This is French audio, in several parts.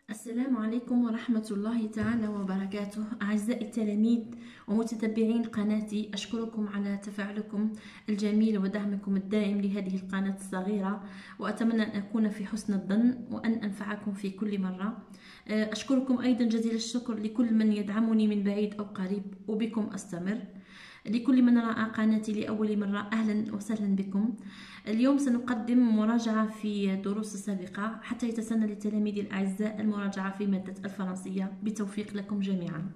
السلام عليكم ورحمة الله تعالى وبركاته. أعزائي التلاميذ ومتتبعين قناتي، أشكركم على تفاعلكم الجميل ودعمكم الدائم لهذه القناة الصغيرة، وأتمنى أن أكون في حسن الظن وأن أنفعكم في كل مرة. أشكركم أيضا جزيل الشكر لكل من يدعمني من بعيد أو قريب، وبكم أستمر. لكل من رأى قناتي لأول مرة، أهلا وسهلا بكم. اليوم سنقدم مراجعة في دروس سابقة حتى يتسنى للتلاميذ الأعزاء المراجعة في مادة الفرنسية، بالتوفيق لكم جميعا.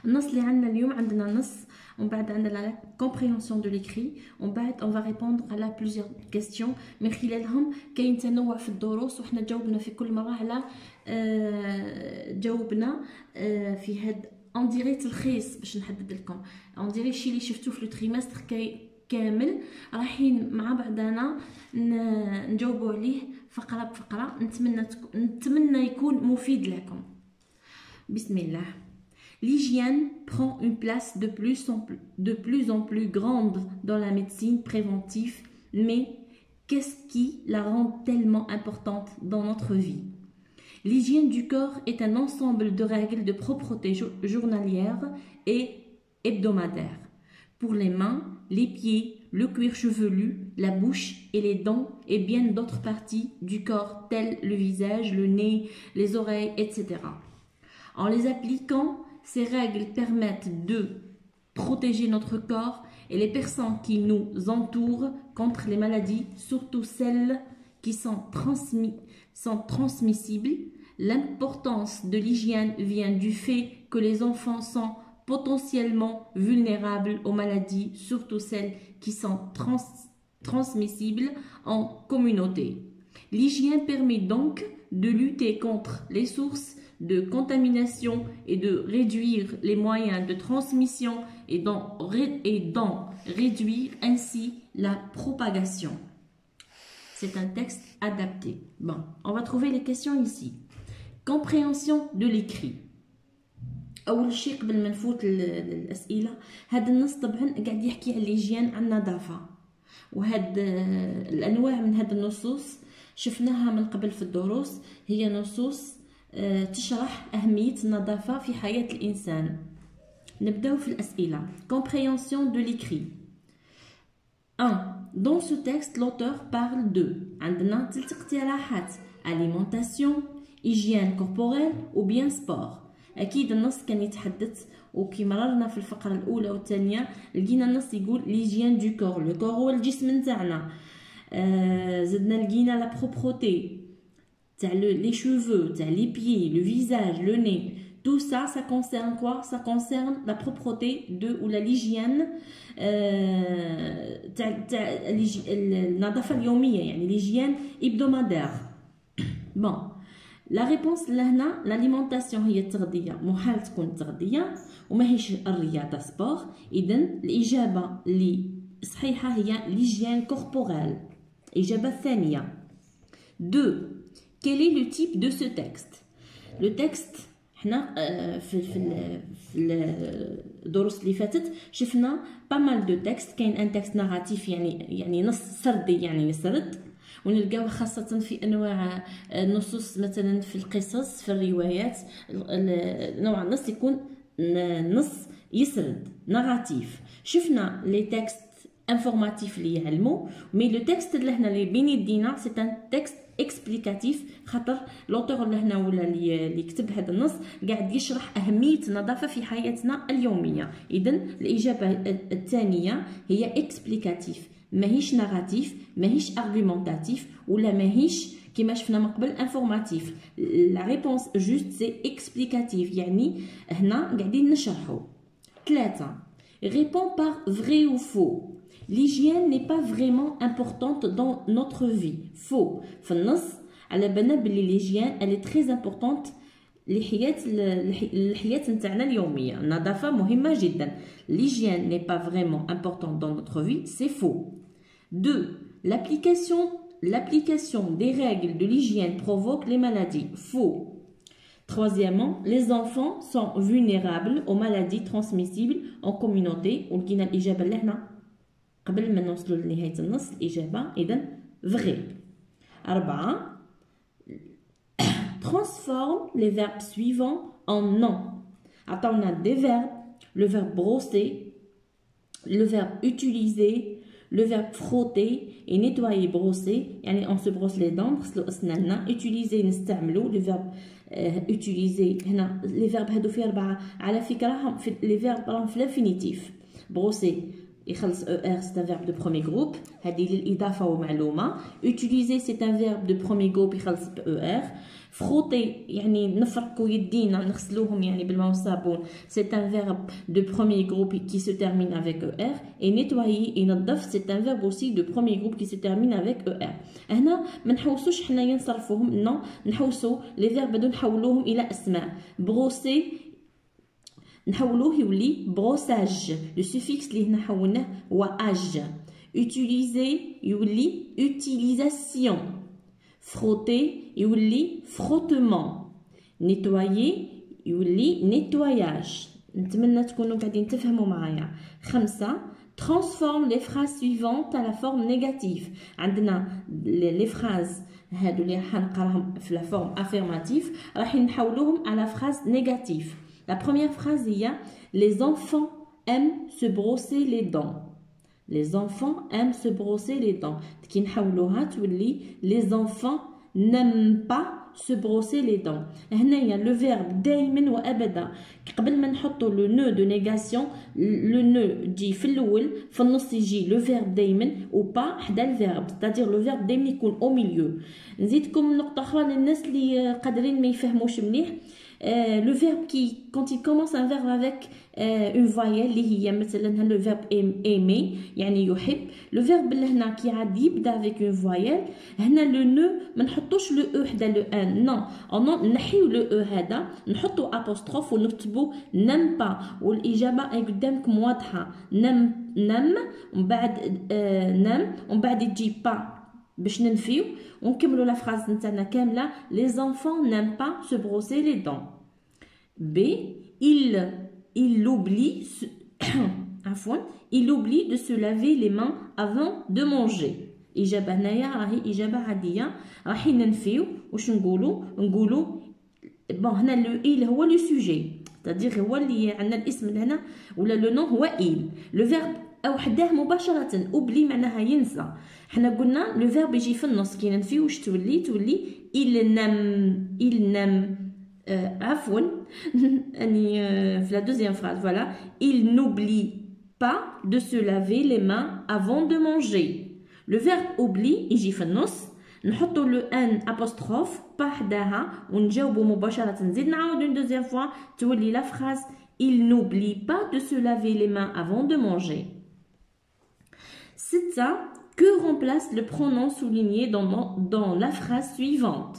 النص اللي عندنا اليوم، عندنا نص ومن بعد عندنا لا كومبريهنسيون دو ليكري، ومن بعد اون فا ريبوندر على بليزيور كيستيون من خلالهم. كاين تنوع في الدروس وحنا جاوبنا في كل مرة على جاوبنا في هاد اون ديري تلخيص باش نحدد لكم. اون ديري الشيء اللي شفتوه في التريمستر كامل رايحين مع بعضنا نجاوبوا عليه فقره بفقره. نتمنى يكون مفيد لكم. بسم الله. L'hygiène prend une place de plus en plus grande dans la médecine préventive, mais qu'est-ce qui la rend tellement importante dans notre vie? L'hygiène du corps est un ensemble de règles de propreté journalières et hebdomadaires. Pour les mains, les pieds, le cuir chevelu, la bouche et les dents et bien d'autres parties du corps telles le visage, le nez, les oreilles, etc. En les appliquant, ces règles permettent de protéger notre corps et les personnes qui nous entourent contre les maladies, surtout celles qui sont transmissibles. L'importance de l'hygiène vient du fait que les enfants sont potentiellement vulnérables aux maladies, surtout celles qui sont transmissibles en communauté. L'hygiène permet donc de lutter contre les sources de contamination et de réduire les moyens de transmission et d'en réduire ainsi la propagation. C'est un texte adapté. Bon, on va trouver les questions ici. Compréhension de l'écrit. اول شيء قبل ما نفوت للاسئله، هذا النص طبعا قاعد يحكي على الهيجين، عن النظافه، وهاد الانواع من هاد النصوص شفناها من قبل في الدروس. هي نصوص تشرح اهميه النظافه في حياه الانسان. نبداو في الاسئله. compréhension de l'écrit. 1. Dans ce texte, l'auteur parle de عندنا 3 اقتراحات: alimentation, hygiène corporelle ou bien sport. اكيد النص كان يتحدث، وكي مررنا في الفقره الاولى والثانيه لقينا النص يقول ليجيان دو كور. لو كور هو الجسم نتاعنا. زدنا لقينا لا بروبروتي تاع لي شوفو، تاع لي بيي، لو فيزاج، لو ني. tout ça ça concerne quoi? Ça concerne la propreté de ou la l'hygiène تاع النظافه اليوميه، يعني l'hygiène hebdomadaire. bon. لا ريبونس لهنا لاليمونطاسيون هي التغذيه، محال تكون التغذيه وماهيش الرياضه سبور. اذا الاجابه اللي صحيحه هي ليجيان كوربورال. الاجابه الثانيه. 2. quel est le type de ce texte? le texte حنا في الدروس اللي فاتت شفنا با مال دو تكست. كاين ان تكست ناراتيف، يعني نص سردي، يعني يسرد، ونلقاوه خاصة في أنواع النصوص، مثلا في القصص، في الروايات. نوع النص يكون نص يسرد، ناراتيف. شفنا لي تكست انفورماتيف اللي يعلموا، مي لو تكست اللي هنا اللي بين يدينا سي ان تكست اكسبليكاتيف، خاطر لوتور اللي هنا ولا اللي كتب هذا النص قاعد يشرح أهمية النظافة في حياتنا اليومية. إذا الإجابة الثانية هي اكسبليكاتيف، ماهيش ناراتيف، ماهيش ارغومونتاتيف، ولا ماهيش كيما شفنا من قبل انفورماتيف. لا ريبونس جوست سي اكسبليكاتيف، يعني هنا قاعدين نشرحوا. 3. répond par vrai ou faux. l'hygiène n'est pas vraiment importante dans notre vie. faux. في النص على بالنا بلي l'hygiène elle est très importante الحياة نتاعنا اليومية. النظافة مهمة جدا. l'hygiène n'est pas vraiment importante dans notre vie. c'est faux. 2. L'application des règles de l'hygiène provoque les maladies. Faux. Troisièmement, les enfants sont vulnérables aux maladies transmissibles en communauté. ولقينا الإجابة اللي هنا قبل ما نوصلوا لنهاية النص. الإجابة إذن vrai. 4. transforme les verbes suivants en nom. Attends, on a des verbes, le verbe brosser, le verbe utiliser, le verbe frotter et nettoyer, brosser. يعني on se brosse les dents, نغسلوا أسناننا. Utiliser نستعملوا le verbe utiliser. هنا les verbes هادو في 4 على فكرة les verbes راهم في l'infinitif. brosser يخلص ER, c'est un verbe de premier groupe. هذه للإضافة ومعلومة. Utiliser, c'est un verbe de premier groupe يخلص ER. frotter يعني نفركوا يدينا نغسلوهم يعني بالماء والصابون. C'est un verbe de premier groupe qui se termine avec ER. Et nettoyer ينظف, c'est un verbe aussi de premier groupe qui se termine avec ER. هنا ما نحوسوش حنايا نصرفوهم. non, نحوسوا les verbes هادو نحولوهم إلى أسماء. brosser نحولوه يولي بروساج. لو سوفيكس اللي هنا حولناه هو اج. utiliser يولي utilisation. frotter يولي frottement. nettoyer يولي nettoyage. نتمنى تكونوا قاعدين تفهموا معايا. 5. transforme les phrases suivantes à la forme négative. عندنا les phrases هادو اللي حنقراهم في la forme affirmative راح نحولوهم à la phrase négative. La première phrase, il y a les enfants aiment se brosser les dents. Les enfants aiment se brosser les dents. Les enfants n'aiment pas se brosser les dents. هنا le verbe دائما وابدا. قبل ما نحطوا le nœud de négation, le nœud dit في الاول في النص يجي le verbe دائما ou pas حدا الverbe, c'est-à-dire le verbe دائما يكون au milieu. نزيدكم نقطة أخرى للناس اللي قادرين ما يفهموش مليح. Le verbe qui, quand il commence un verbe avec une voyelle اللي هي مثلا le verbe aimer يعني يحب. le verbe اللي هنا كي عاد يبدا avec une voyelle هنا le nœud ما نحطوش le e حدا le ان. non, نحيو le e هذا نحطو apostrophe ونكتبو n'aime pas. والإجابة قدامكم واضحة. نم ومن بعد نم ومن بعد يجي pas باش ننفيو ونكملوا لا فراز نتاعنا كامله. les enfants n'aiment pas se brosser les dents. B. il oublie il oublie de se laver les mains avant de manger. إجابة هنايا راهي إجابة عادية. راح ننفيو واش نقولوا بون هنا لو il هو لو سوجي, c'est-à-dire هو اللي عندنا الاسم هنا ولا لو نون هو il. لو فيرب أو حداه مباشرة أوبلي معناها ينسى. حنا قلنا لو فيرب يجي في النص كي ننفي واش تولي il n'aime عفوا اني في لا دوزيام فراز فوالا il n'oublie pas de se laver les mains avant de manger. لو فيرب اوبلي يجي في النص نحطو لو ان apostrophe با حداها ونجاوبو مباشرة. نزيد نعاود une deuxième fois تولي لا فراز il n'oublie pas de se laver les mains avant de manger. 6. Que remplace le pronom souligné dans la phrase suivante?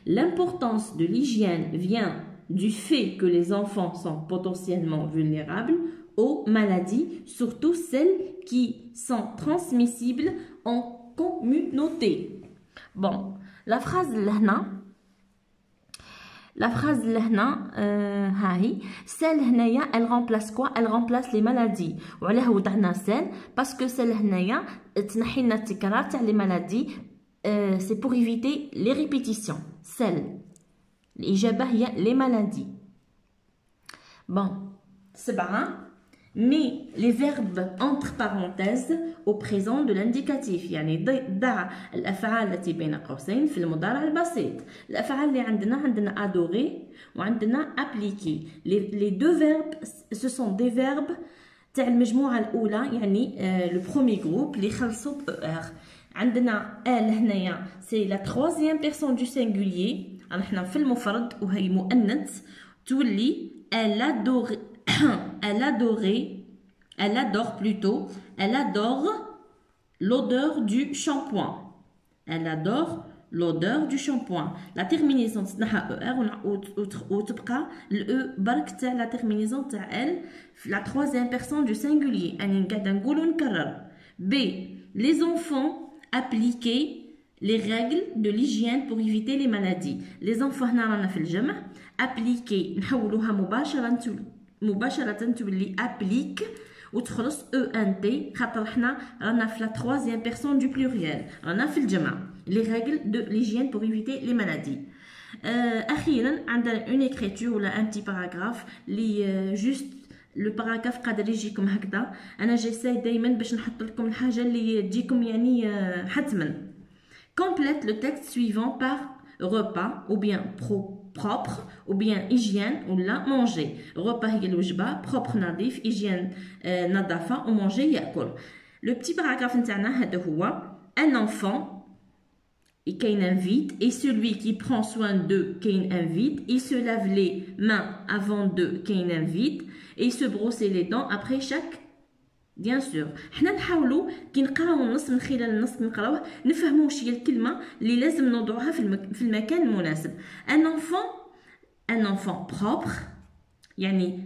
L'importance de l'hygiène vient du fait que les enfants sont potentiellement vulnérables aux maladies, surtout celles qui sont transmissibles en communauté. Bon, la phrase لهنا هاهي celle هنايا elle remplace quoi? Elle remplace les maladies. وعلاه وضعنا celle parce que celle هنايا تنحي لنا التكرار تاع les maladies. c'est pour éviter les répétitions. celle الإجابة هي les maladies. bon 7. mais les verbes entre parenthèses au présent de l'indicatif يعني ضع الأفعال التي بين قوسين في المضارع البسيط. الأفعال اللي عندنا adorer وعندنا appliquer. les deux verbes ce sont des verbes تاع المجموعة الأولى يعني le premier groupe اللي خلصوا ب ER. عندنا elle هنايا c'est la troisième personne du singulier. نحنا في المفرد وهي مؤنث تولي elle adore elle adore l'odeur du shampoing. Elle adore l'odeur du shampoing. La terminaison تاعها ER وتبقى ال E برك تاع la terminaison تاع elle la troisième personne du singulier. أنا قاعدة نقول ونكرر. B. Les enfants appliquaient les règles de l'hygiène pour éviter les maladies. Les enfants هنا رانا في الجمع. appliquer نحولوها مباشرة تولي applique وتخلص ENT خاطر حنا رانا في la troisième personne du pluriel. رانا في الجمع. Les règles de l'hygiène pour éviter les maladies. اخيرا عندنا اون اكريتور ولا ان بتي باراغراف لي جوست لو باراغراف قادر يجيكم هكذا. انا جيساي دائما باش نحط لكم الحاجه اللي تجيكم يعني حتما. complète le texte suivant par repas ou bien propre ou bien hygiène ou la manger. repas هي الوجبه، propre نظيف، hygiène نظافه، و manger ياكل. le petit paragraphe نتاعنا هذا هو un enfant et qu'il invite, et celui qui prend soin d'eux qu'il invite, il se lave les mains avant d'eux qu'il invite, et il se brosse les dents après chaque. bien sûr حنا نحاولوا كي نقراو النص من خلال النص نقراوه نفهموا واش هي الكلمه اللي لازم نوضعوها في المكان المناسب. un enfant propre يعني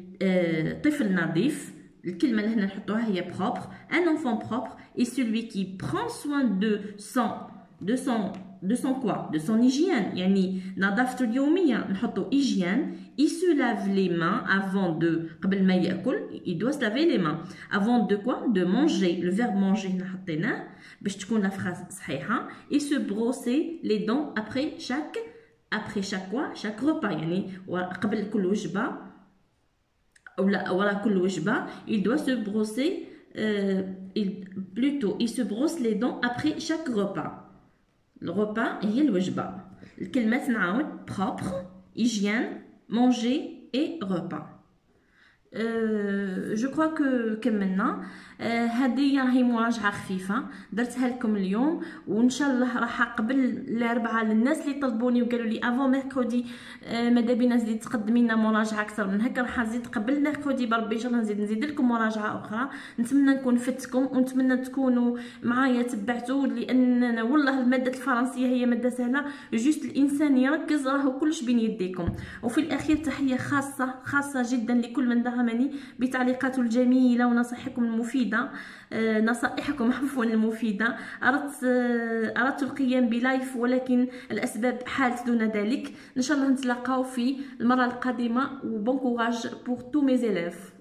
طفل نظيف، الكلمه اللي هنا نحطوها هي propre. un enfant propre et celui qui prend soin de son quoi, de son hygiène يعني نظافته اليوميه نحطو hygiène. il se lave les mains avant de قبل ما ياكل il doit se laver les mains avant de quoi, de manger. le verbe manger هنا حطيناه باش تكون لا فراز صحيحه. et se brosser les dents après chaque quoi, chaque repas يعني قبل كل وجبه ولا كل وجبه il doit se brosser il se brosse les dents après chaque repas. الغوبا هي الوجبة. الكلمات نعاود propre, hygiène, manger et repas. جو كخوا كو كملنا. هذه راهي مراجعه خفيفه درتها لكم اليوم، وان شاء الله راح قبل الاربعاء للناس اللي طلبوني وقالوا لي افون ميركودي ماذا بينا تزيد تقدمي لنا مراجعه اكثر من هكا، راح نزيد قبل ميركودي بربي ان شاء الله نزيد لكم مراجعه اخرى. نتمنى نكون فدتكم ونتمنى تكونوا معايا تبعتوا، لان والله الماده الفرنسيه هي ماده سهله، جوست الانسان يركز راهو كلش بين يديكم. وفي الاخير تحيه خاصه جدا لكل من دعمني بتعليقاته الجميله ونصائحكم المفيده. نصائحكم عفوا المفيده. اردت القيام بلايف ولكن الاسباب حالت دون ذلك. ان شاء الله نتلاقاو في المره القادمه، وبون كوراج بور تو مي زيليف.